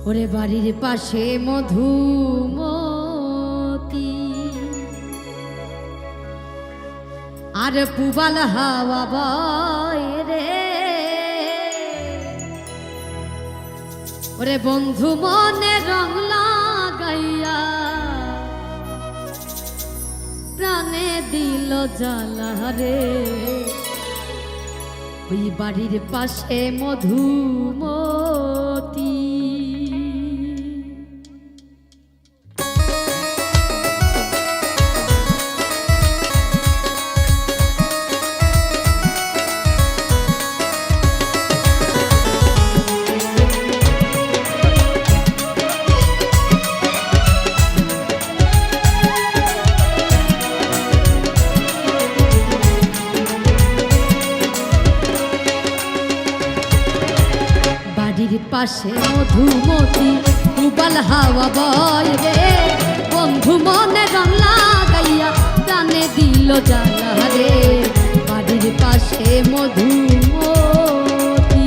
ওরে বাড়ির পাশে মধুমতি আর পুবাল হাওয়া বয় রে। ওরে বন্ধু মনে রং লাগাইয়া প্রাণে দিল জ্বালা রে। ওই বাড়ির পাশে মধুমতি পাশে মধুমতি পুবাল হাওয়া বয় রে। বন্ধু মনে রং লাগাইয়া প্রাণে দিল জ্বালা রে। বাড়ির পাশে মধুমতি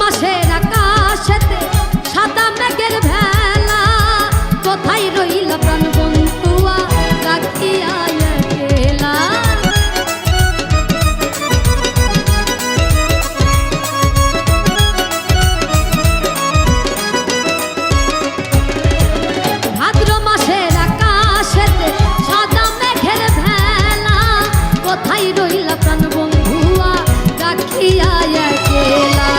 মাসের আকাশেতে সাদা মেঘের ভেলা। কোথায় রইল প্রাণ বন্ধুয়া রাখিয়া একলা। ভাদ্র মাসের আকাশেতে সাদা মেঘের ভেলা। কোথায় রইল প্রাণ বন্ধুয়া রাখিয়া একলা।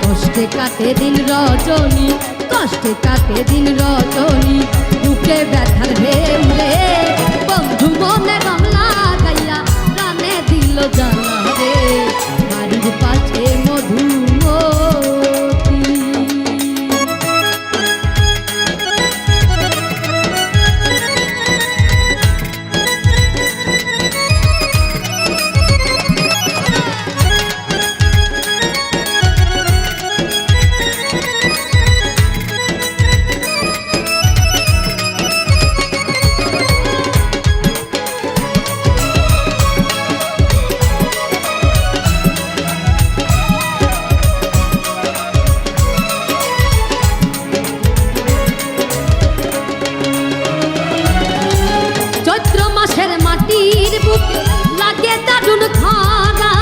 কষ্টে কাটে দিন রজনী, কষ্টে কাটে দিন রজনী, বুকে ব্যথার ঢেউ রে। বন্ধু মনে রং লাগাইয়া প্রাণে দিল জ্বালা রে। বাড়ির পাশে মধুমতি মাটির বুকে লাগে দারুণ খরা।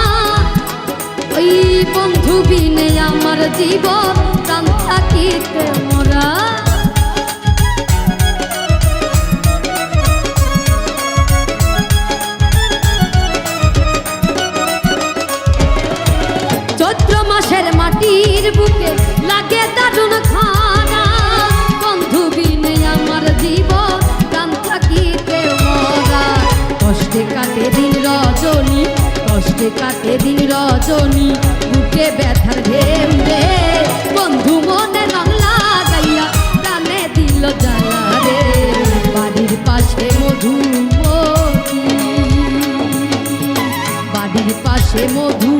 ওই বন্ধু বিনে আমার জীবন প্রাণ থাকিতে মোরা। চৈত্র মাসের মাটির বুকে লাগে দারুণ খরা। বন্ধু বিনে আমার জীবন প্রাণ থাকিতে মোরা। কষ্টে কাটে দিন রজনী, কষ্টে কাটে দিন রজনী, বুকে ব্যথার ঢেউ রে। বন্ধু মনে রং লাগাইয়া প্রাণে দিল জ্বালা রে। বাড়ির পাশে মধুমতি, বাড়ির পাশে মধু